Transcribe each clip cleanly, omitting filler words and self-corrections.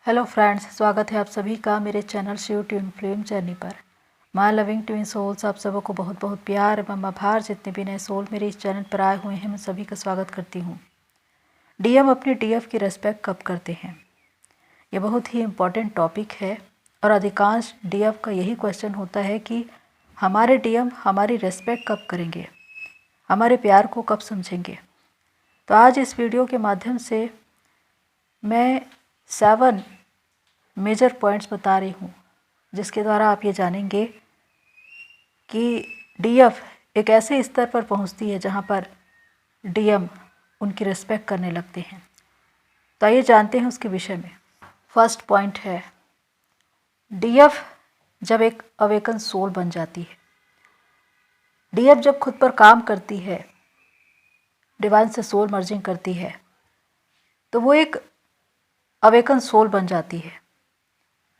Hello friends, स्वागत है आप सभी का मेरे channel Shiv twin flame journey पर। माय लविंग ट्विन सोल्स, आप सबों को बहुत बहुत प्यार एवं आभार। जितने भी नए सोल मेरे इस चैनल पर आए हुए हैं, मैं सभी का स्वागत करती हूँ। डीएम अपनी डीएफ की रेस्पेक्ट कब करते हैं, ये बहुत ही इम्पॉर्टेंट टॉपिक है और अधिकांश डीएफ का यही क्वेश्चन होता है कि हमारे डीएम हमारी रेस्पेक्ट कब करेंगे, हमारे प्यार को कब समझेंगे। तो आज इस वीडियो के माध्यम से मैं 7 मेजर पॉइंट्स बता रही हूँ, जिसके द्वारा आप ये जानेंगे कि डीएफ एक ऐसे स्तर पर पहुँचती है जहाँ पर डीएम उनकी रिस्पेक्ट करने लगते हैं। तो आइए जानते हैं उसके विषय में। फर्स्ट पॉइंट है, डीएफ जब एक अवेकन सोल बन जाती है, डीएफ जब खुद पर काम करती है, डिवाइन से सोल मर्जिंग करती है, तो वो एक अवेकन सोल बन जाती है,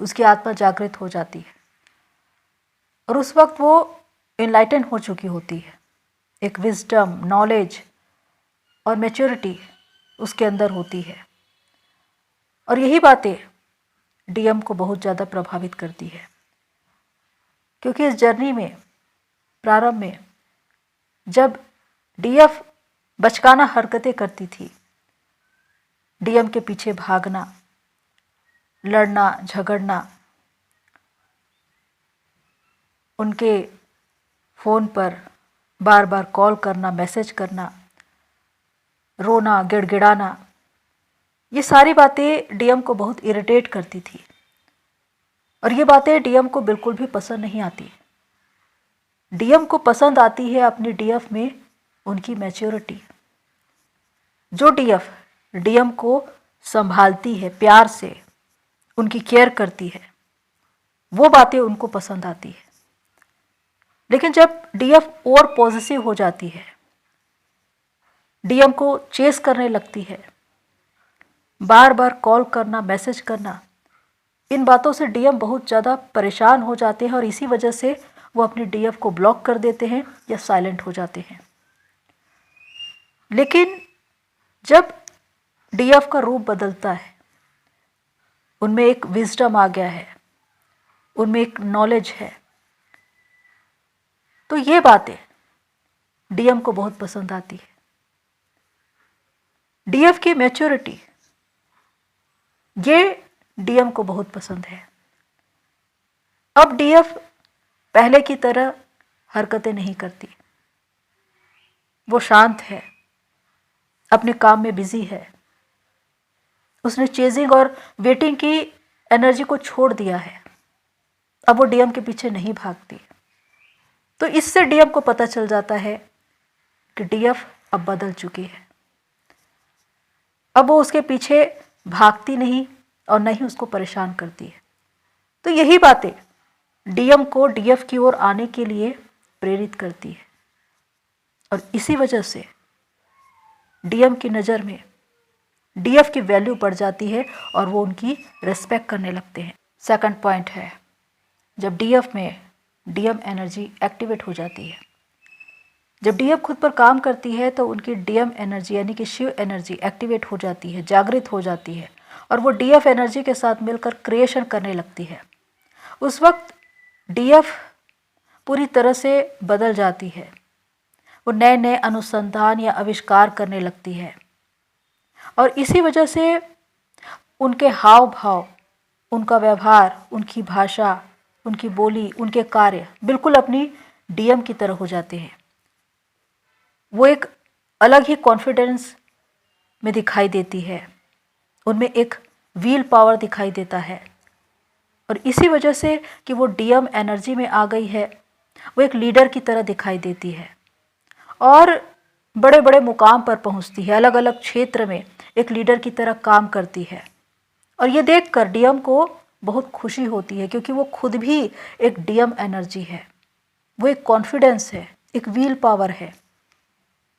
उसकी आत्मा जागृत हो जाती है और उस वक्त वो इनलाइटन हो चुकी होती है। एक विजडम, नॉलेज और मैच्योरिटी उसके अंदर होती है और यही बातें डीएम को बहुत ज़्यादा प्रभावित करती है, क्योंकि इस जर्नी में प्रारंभ में जब डीएफ बचकाना हरकतें करती थी, डीएम के पीछे भागना, लड़ना, झगड़ना, उनके फ़ोन पर बार बार कॉल करना, मैसेज करना, रोना, गिड़गिड़ाना, ये सारी बातें डीएम को बहुत इरिटेट करती थी और ये बातें डीएम को बिल्कुल भी पसंद नहीं आती। डीएम को पसंद आती है अपनी डीएफ में उनकी मैच्योरिटी। जो डीएफ डीएम को संभालती है, प्यार से उनकी केयर करती है, वो बातें उनको पसंद आती है। लेकिन जब डीएफ और पॉजिटिव हो जाती है, डीएम को चेस करने लगती है, बार बार कॉल करना, मैसेज करना, इन बातों से डीएम बहुत ज़्यादा परेशान हो जाते हैं और इसी वजह से वो अपनी डीएफ को ब्लॉक कर देते हैं या साइलेंट हो जाते हैं। लेकिन जब डीएफ का रूप बदलता है, उनमें एक विजडम आ गया है, उनमें एक नॉलेज है, तो ये बातें डीएम को बहुत पसंद आती है। डीएफ की मैच्योरिटी, ये डीएम को बहुत पसंद है। अब डीएफ पहले की तरह हरकतें नहीं करती, वो शांत है, अपने काम में बिजी है, उसने चेजिंग और वेटिंग की एनर्जी को छोड़ दिया है। अब वो डीएम के पीछे नहीं भागती। तो इससे डीएम को पता चल जाता है कि डीएफ अब बदल चुकी है। अब वो उसके पीछे भागती नहीं और न ही उसको परेशान करती है। तो यही बातें डीएम को डीएफ की ओर आने के लिए प्रेरित करती है और इसी वजह से डीएम की नज़र में डीएफ की वैल्यू बढ़ जाती है और वो उनकी रिस्पेक्ट करने लगते हैं। सेकंड पॉइंट है, जब डीएफ में डीएम एनर्जी एक्टिवेट हो जाती है, जब डीएफ खुद पर काम करती है तो उनकी डीएम एनर्जी यानी कि शिव एनर्जी एक्टिवेट हो जाती है, जागृत हो जाती है और वो डीएफ एनर्जी के साथ मिलकर क्रिएशन करने लगती है। उस वक्त डीएफ पूरी तरह से बदल जाती है, वो नए नए अनुसंधान या आविष्कार करने लगती है और इसी वजह से उनके हाव भाव, उनका व्यवहार, उनकी भाषा, उनकी बोली, उनके कार्य बिल्कुल अपनी डीएम की तरह हो जाते हैं। वो एक अलग ही कॉन्फिडेंस में दिखाई देती है, उनमें एक व्हील पावर दिखाई देता है और इसी वजह से कि वो डीएम एनर्जी में आ गई है, वो एक लीडर की तरह दिखाई देती है और बड़े बड़े मुकाम पर पहुंचती है, अलग अलग क्षेत्र में एक लीडर की तरह काम करती है और ये देखकर डीएम को बहुत खुशी होती है, क्योंकि वो खुद भी एक डीएम एनर्जी है, वो एक कॉन्फिडेंस है, एक व्हील पावर है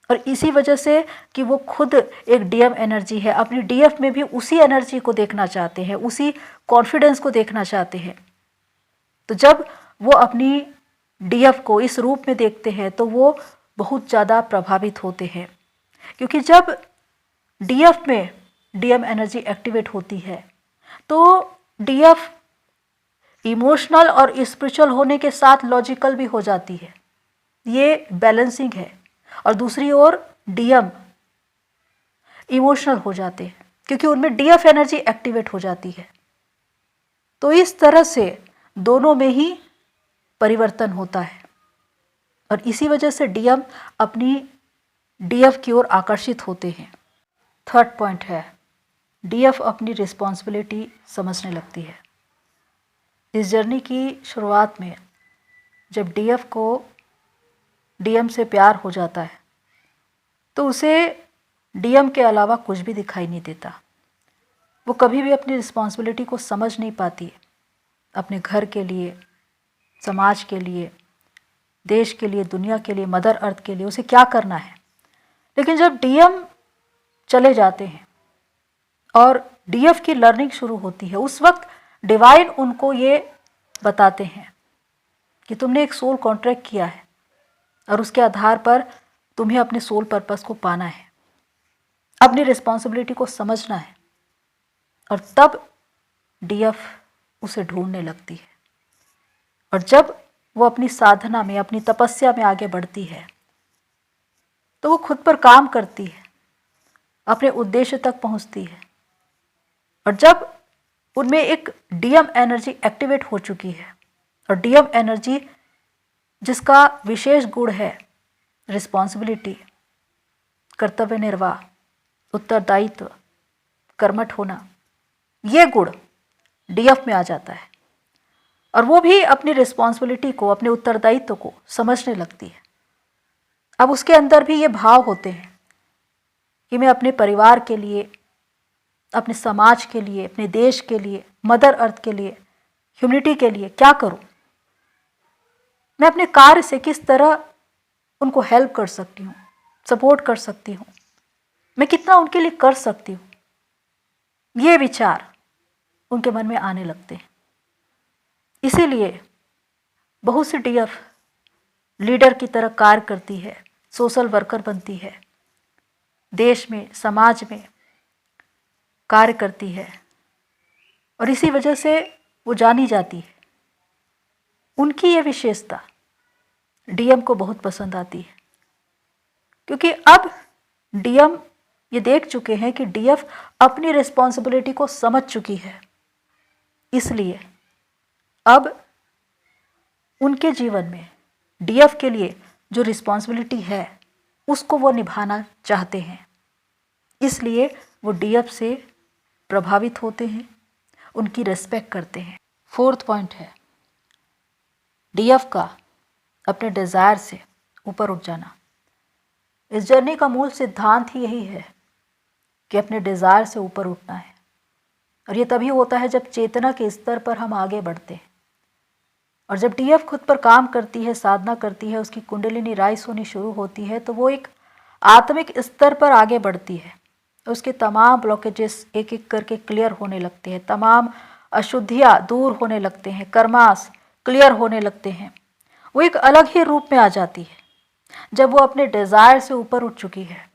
और इसी वजह से कि वो खुद एक डीएम एनर्जी है, अपनी डीएफ में भी उसी एनर्जी को देखना चाहते हैं, उसी कॉन्फिडेंस को देखना चाहते हैं। तो जब वो अपनी डीएफ को इस रूप में देखते हैं तो वो बहुत ज़्यादा प्रभावित होते हैं। क्योंकि जब डीएफ में डीएम एनर्जी एक्टिवेट होती है तो डीएफ इमोशनल और स्पिरिचुअल होने के साथ लॉजिकल भी हो जाती है, ये बैलेंसिंग है। और दूसरी ओर डीएम इमोशनल हो जाते हैं क्योंकि उनमें डीएफ एनर्जी एक्टिवेट हो जाती है। तो इस तरह से दोनों में ही परिवर्तन होता है और इसी वजह से डीएम अपनी डीएफ की ओर आकर्षित होते हैं। थर्ड पॉइंट है, डीएफ अपनी रिस्पॉन्सिबिलिटी समझने लगती है। इस जर्नी की शुरुआत में जब डीएफ को डीएम से प्यार हो जाता है तो उसे डीएम के अलावा कुछ भी दिखाई नहीं देता। वो कभी भी अपनी रिस्पॉन्सिबिलिटी को समझ नहीं पाती, अपने घर के लिए, समाज के लिए, देश के लिए, दुनिया के लिए, मदर अर्थ के लिए उसे क्या करना है। लेकिन जब डीएम चले जाते हैं और डीएफ की लर्निंग शुरू होती है, उस वक्त डिवाइन उनको ये बताते हैं कि तुमने एक सोल कॉन्ट्रैक्ट किया है और उसके आधार पर तुम्हें अपने सोल पर्पस को पाना है, अपनी रिस्पॉन्सिबिलिटी को समझना है। और तब डीएफ उसे ढूंढने लगती है और जब वो अपनी साधना में, अपनी तपस्या में आगे बढ़ती है तो वो खुद पर काम करती है, अपने उद्देश्य तक पहुंचती है। और जब उनमें एक डीएम एनर्जी एक्टिवेट हो चुकी है और डीएम एनर्जी जिसका विशेष गुण है रिस्पॉन्सिबिलिटी, कर्तव्य निर्वाह, उत्तरदायित्व, कर्मठ होना, ये गुण डीएफ में आ जाता है और वो भी अपनी रिस्पॉन्सिबिलिटी को, अपने उत्तरदायित्व को समझने लगती है। अब उसके अंदर भी ये भाव होते हैं कि मैं अपने परिवार के लिए, अपने समाज के लिए, अपने देश के लिए, मदर अर्थ के लिए, ह्यूमनिटी के लिए क्या करूं। मैं अपने कार्य से किस तरह उनको हेल्प कर सकती हूँ, सपोर्ट कर सकती हूँ, मैं कितना उनके लिए कर सकती हूँ। ये विचार उनके मन में आने लगते हैं। इसीलिए बहुत सी डीएफ लीडर की तरह कार्य करती है, सोशल वर्कर बनती है, देश में, समाज में कार्य करती है और इसी वजह से वो जानी जाती है। उनकी ये विशेषता डीएम को बहुत पसंद आती है क्योंकि अब डीएम ये देख चुके हैं कि डीएफ अपनी रिस्पॉन्सिबिलिटी को समझ चुकी है। इसलिए अब उनके जीवन में डीएफ के लिए जो रिस्पॉन्सिबिलिटी है उसको वो निभाना चाहते हैं। इसलिए वो डीएफ से प्रभावित होते हैं, उनकी रिस्पेक्ट करते हैं। फोर्थ पॉइंट है डीएफ का अपने डिज़ायर से ऊपर उठ जाना। इस जर्नी का मूल सिद्धांत ही यही है कि अपने डिज़ायर से ऊपर उठना है और ये तभी होता है जब चेतना के स्तर पर हम आगे बढ़ते हैं। और जब डीएफ खुद पर काम करती है, साधना करती है, उसकी कुंडलिनी राइज होनी शुरू होती है तो वो एक आत्मिक स्तर पर आगे बढ़ती है। उसके तमाम ब्लॉकेजेस एक एक करके क्लियर होने लगते हैं, तमाम अशुद्धियाँ दूर होने लगते हैं, कर्मास क्लियर होने लगते हैं। वो एक अलग ही रूप में आ जाती है जब वो अपने डिज़ायर से ऊपर उठ चुकी है।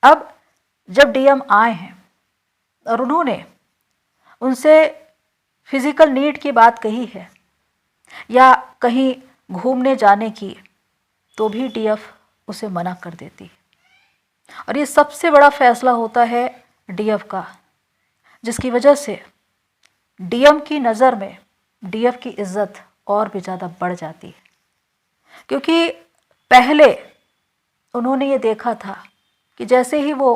अब जब डीएम आए हैं और उन्होंने उनसे फिजिकल नीड की बात कही है या कहीं घूमने जाने की, तो भी डीएफ उसे मना कर देती है। और ये सबसे बड़ा फैसला होता है डीएफ का, जिसकी वजह से डीएम की नज़र में डीएफ की इज्जत और भी ज़्यादा बढ़ जाती है। क्योंकि पहले उन्होंने ये देखा था कि जैसे ही वो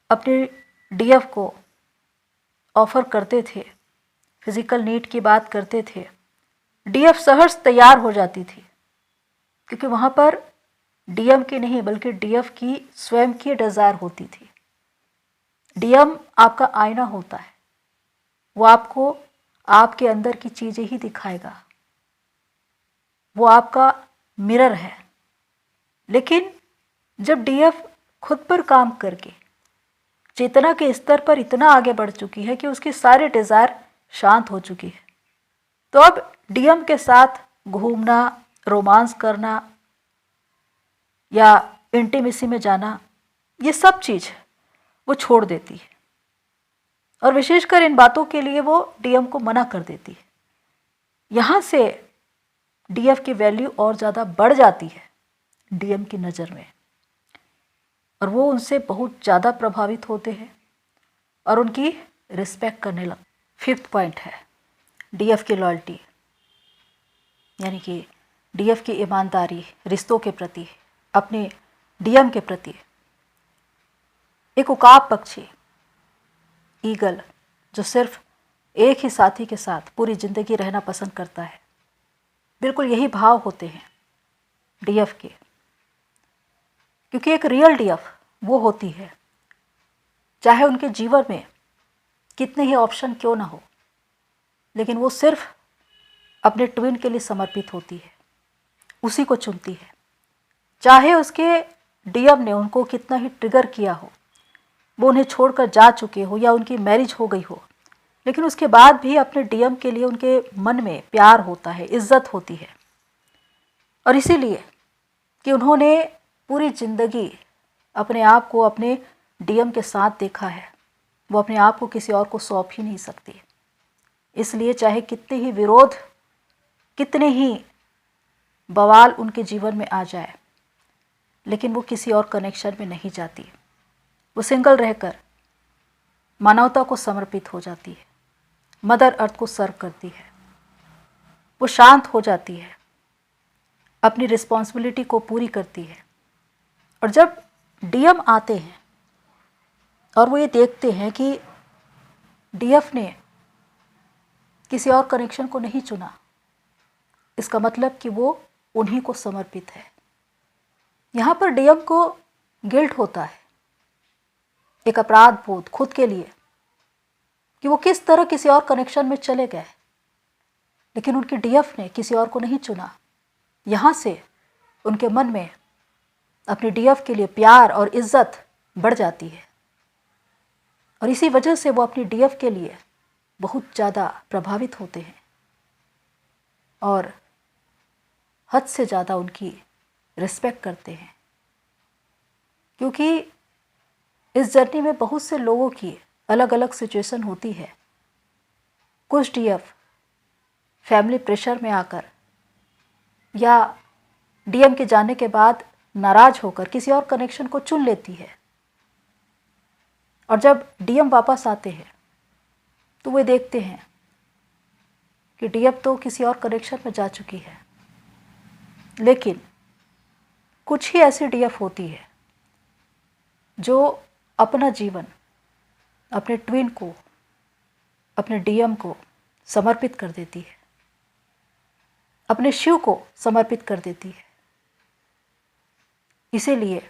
अपनी डीएफ को ऑफ़र करते थे, फिज़िकल नीड की बात करते थे, डीएफ सहर्ष तैयार हो जाती थी क्योंकि वहाँ पर डीएम की नहीं बल्कि डीएफ की स्वयं की डिज़ायर होती थी। डीएम आपका आईना होता है, वो आपको आपके अंदर की चीज़ें ही दिखाएगा, वो आपका मिरर है। लेकिन जब डीएफ खुद पर काम करके चेतना के स्तर पर इतना आगे बढ़ चुकी है कि उसकी सारी डिज़ायर शांत हो चुकी है, तो अब डीएम के साथ घूमना, रोमांस करना या इंटीमेसी में जाना, ये सब चीज़ वो छोड़ देती है और विशेषकर इन बातों के लिए वो डीएम को मना कर देती है। यहाँ से डीएफ की वैल्यू और ज़्यादा बढ़ जाती है डीएम की नज़र में, और वो उनसे बहुत ज़्यादा प्रभावित होते हैं और उनकी रिस्पेक्ट करने लगते। 5th पॉइंट है डीएफ की लॉयल्टी, यानी कि डीएफ की ईमानदारी रिश्तों के प्रति, अपने डीएम के प्रति। एक उकाब पक्षी ईगल जो सिर्फ एक ही साथी के साथ पूरी ज़िंदगी रहना पसंद करता है, बिल्कुल यही भाव होते हैं डीएफ के। क्योंकि एक रियल डीएफ वो होती है, चाहे उनके जीवन में कितने ही ऑप्शन क्यों ना हो, लेकिन वो सिर्फ अपने ट्विन के लिए समर्पित होती है, उसी को चुनती है। चाहे उसके डीएम ने उनको कितना ही ट्रिगर किया हो, वो उन्हें छोड़कर जा चुके हो या उनकी मैरिज हो गई हो, लेकिन उसके बाद भी अपने डीएम के लिए उनके मन में प्यार होता है, इज्जत होती है। और इसीलिए कि उन्होंने पूरी ज़िंदगी अपने आप को अपने डीएम के साथ देखा है, वो अपने आप को किसी और को सौंप ही नहीं सकती। इसलिए चाहे कितने ही विरोध, कितने ही बवाल उनके जीवन में आ जाए, लेकिन वो किसी और कनेक्शन में नहीं जाती। वो सिंगल रहकर मानवता को समर्पित हो जाती है, मदर अर्थ को सर्व करती है। वो शांत हो जाती है, अपनी रिस्पॉन्सिबिलिटी को पूरी करती है। और जब डीएम आते हैं और वो ये देखते हैं कि डीएफ ने किसी और कनेक्शन को नहीं चुना, इसका मतलब कि वो उन्हीं को समर्पित है। यहाँ पर डीएम को गिल्ट होता है, एक अपराध बोध खुद के लिए कि वो किस तरह किसी और कनेक्शन में चले गए, लेकिन उनकी डीएफ ने किसी और को नहीं चुना। यहाँ से उनके मन में अपनी डीएफ के लिए प्यार और इज्जत बढ़ जाती है, और इसी वजह से वो अपनी डीएफ के लिए बहुत ज़्यादा प्रभावित होते हैं और हद से ज़्यादा उनकी रिस्पेक्ट करते हैं। क्योंकि इस जर्नी में बहुत से लोगों की अलग अलग सिचुएशन होती है। कुछ डीएफ फैमिली प्रेशर में आकर या डीएम के जाने के बाद नाराज होकर किसी और कनेक्शन को चुन लेती है, और जब डीएम वापस आते हैं तो वे देखते हैं कि डीएफ तो किसी और कनेक्शन में जा चुकी है। लेकिन कुछ ही ऐसी डीएफ होती है जो अपना जीवन अपने ट्विन को, अपने डीएम को समर्पित कर देती है, अपने शिव को समर्पित कर देती है। इसीलिए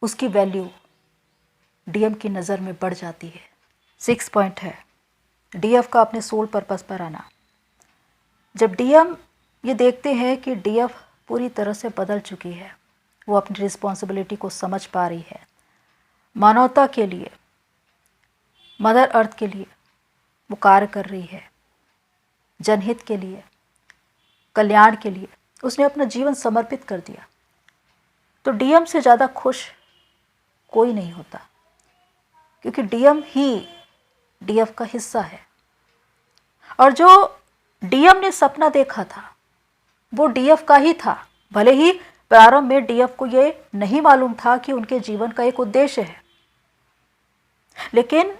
उसकी वैल्यू डीएम की नज़र में बढ़ जाती है। 6 पॉइंट है डीएफ का अपने सोल पर्पस पर आना। जब डीएम ये देखते हैं कि डीएफ पूरी तरह से बदल चुकी है, वो अपनी रिस्पॉन्सिबिलिटी को समझ पा रही है, मानवता के लिए, मदर अर्थ के लिए वो कार्य कर रही है, जनहित के लिए, कल्याण के लिए उसने अपना जीवन समर्पित कर दिया, तो डीएम से ज़्यादा खुश कोई नहीं होता। क्योंकि डीएम ही डीएफ का हिस्सा है, और जो डीएम ने सपना देखा था वो डीएफ का ही था। भले ही प्रारंभ में डीएफ को ये नहीं मालूम था कि उनके जीवन का एक उद्देश्य है, लेकिन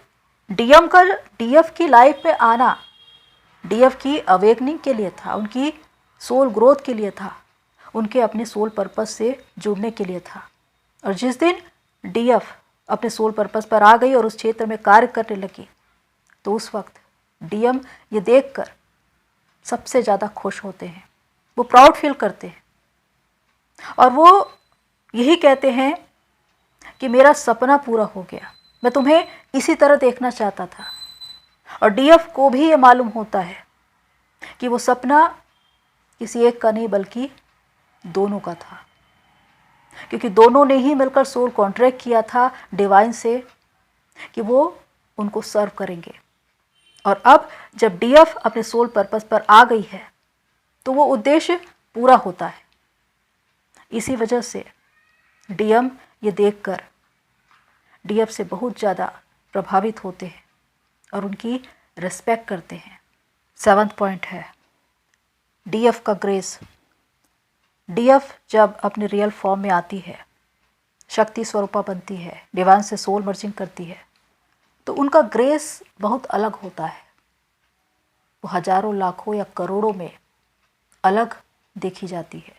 डीएम का डीएफ की लाइफ में आना डीएफ की अवेकनिंग के लिए था, उनकी सोल ग्रोथ के लिए था, उनके अपने सोल पर्पस से जुड़ने के लिए था। और जिस दिन डीएफ अपने सोल पर्पस पर आ गई और उस क्षेत्र में कार्य करने लगी, तो उस वक्त डीएम ये देखकर सबसे ज़्यादा खुश होते हैं, वो प्राउड फील करते हैं, और वो यही कहते हैं कि मेरा सपना पूरा हो गया, मैं तुम्हें इसी तरह देखना चाहता था। और डीएफ को भी ये मालूम होता है कि वो सपना किसी एक का नहीं बल्कि दोनों का था, क्योंकि दोनों ने ही मिलकर सोल कॉन्ट्रैक्ट किया था डिवाइन से कि वो उनको सर्व करेंगे। और अब जब डीएफ अपने सोल पर्पस पर आ गई है तो वो उद्देश्य पूरा होता है। इसी वजह से डीएम ये देखकर डीएफ से बहुत ज़्यादा प्रभावित होते हैं और उनकी रिस्पेक्ट करते हैं। 7th पॉइंट है डीएफ का ग्रेस। डीएफ जब अपने रियल फॉर्म में आती है, शक्ति स्वरूपा बनती है, डिवाइन से सोल मर्जिंग करती है, तो उनका ग्रेस बहुत अलग होता है। वो हजारों लाखों या करोड़ों में अलग देखी जाती है।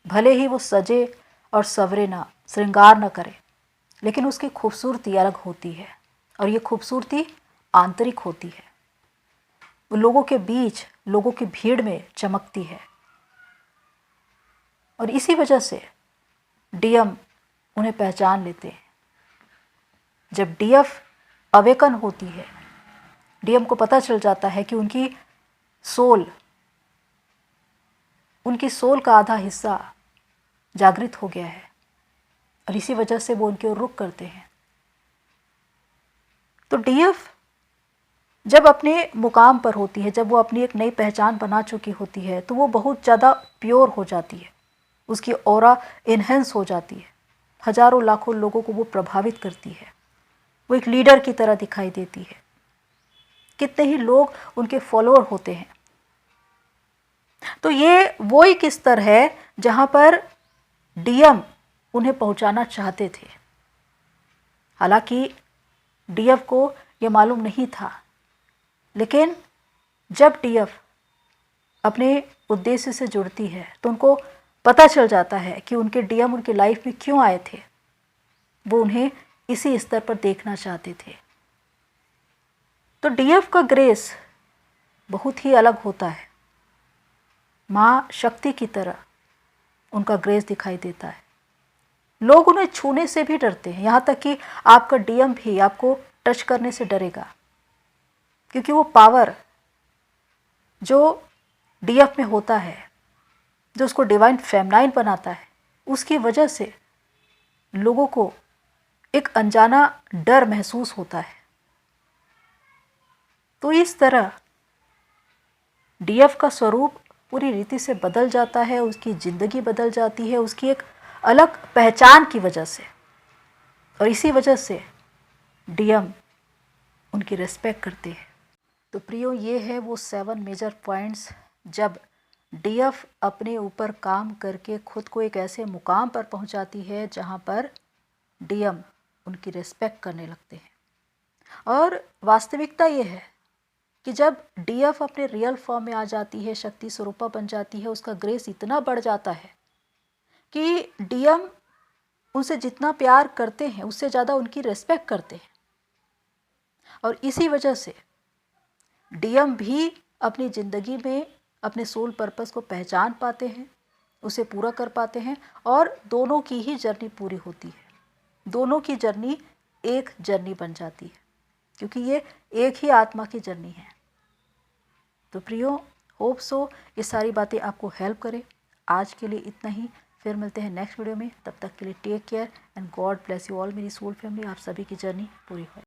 भले ही वो सजे और सवरे ना, श्रृंगार ना करे, लेकिन उसकी खूबसूरती अलग होती है और ये खूबसूरती आंतरिक होती है। वो लोगों के बीच, लोगों की भीड़ में चमकती है और इसी वजह से डीएम उन्हें पहचान लेते हैं। जब डीएफ अवेकन होती है, डीएम को पता चल जाता है कि उनकी सोल का आधा हिस्सा जागृत हो गया है और इसी वजह से वो उनकी ओर रुख करते हैं। तो डीएफ जब अपने मुकाम पर होती है, जब वो अपनी एक नई पहचान बना चुकी होती है, तो वो बहुत ज़्यादा प्योर हो जाती है, उसकी ऑरा इन्हेंस हो जाती है, हजारों लाखों लोगों को वो प्रभावित करती है, वो एक लीडर की तरह दिखाई देती है। कितने ही लोग उनके फॉलोअर होते हैं। तो ये वो एक स्तर है जहाँ पर डीएम उन्हें पहुँचाना चाहते थे। हालांकि डीएफ को ये मालूम नहीं था, लेकिन जब डीएफ अपने उद्देश्य से जुड़ती है तो उनको पता चल जाता है कि उनके डीएम उनकी लाइफ में क्यों आए थे। वो उन्हें इसी स्तर पर देखना चाहते थे। तो डीएफ का ग्रेस बहुत ही अलग होता है। माँ शक्ति की तरह उनका ग्रेस दिखाई देता है। लोग उन्हें छूने से भी डरते हैं, यहाँ तक कि आपका डीएम भी आपको टच करने से डरेगा, क्योंकि वो पावर जो डीएफ में होता है, जो उसको डिवाइन फेमिनाइन बनाता है, उसकी वजह से लोगों को एक अनजाना डर महसूस होता है। तो इस तरह डीएफ का स्वरूप पूरी रीति से बदल जाता है, उसकी ज़िंदगी बदल जाती है, उसकी एक अलग पहचान की वजह से। और इसी वजह से डीएम उनकी रिस्पेक्ट करते हैं। तो प्रियो, ये है वो 7 मेजर पॉइंट्स जब डीएफ अपने ऊपर काम करके खुद को एक ऐसे मुकाम पर पहुंचाती है जहां पर डीएम उनकी रिस्पेक्ट करने लगते हैं। और वास्तविकता ये है कि जब डीएफ अपने रियल फॉर्म में आ जाती है, शक्ति स्वरूपा बन जाती है, उसका ग्रेस इतना बढ़ जाता है कि डीएम उनसे जितना प्यार करते हैं उससे ज़्यादा उनकी रिस्पेक्ट करते हैं। और इसी वजह से डीएम भी अपनी ज़िंदगी में अपने सोल पर्पस को पहचान पाते हैं, उसे पूरा कर पाते हैं और दोनों की ही जर्नी पूरी होती है। दोनों की जर्नी एक जर्नी बन जाती है, क्योंकि ये एक ही आत्मा की जर्नी है। तो प्रियो, होप सो ये सारी बातें आपको हेल्प करें। आज के लिए इतना ही, फिर मिलते हैं नेक्स्ट वीडियो में। तब तक के लिए take care and God bless you all. मेरी सोल फैमिली, आप सभी की जर्नी पूरी हो।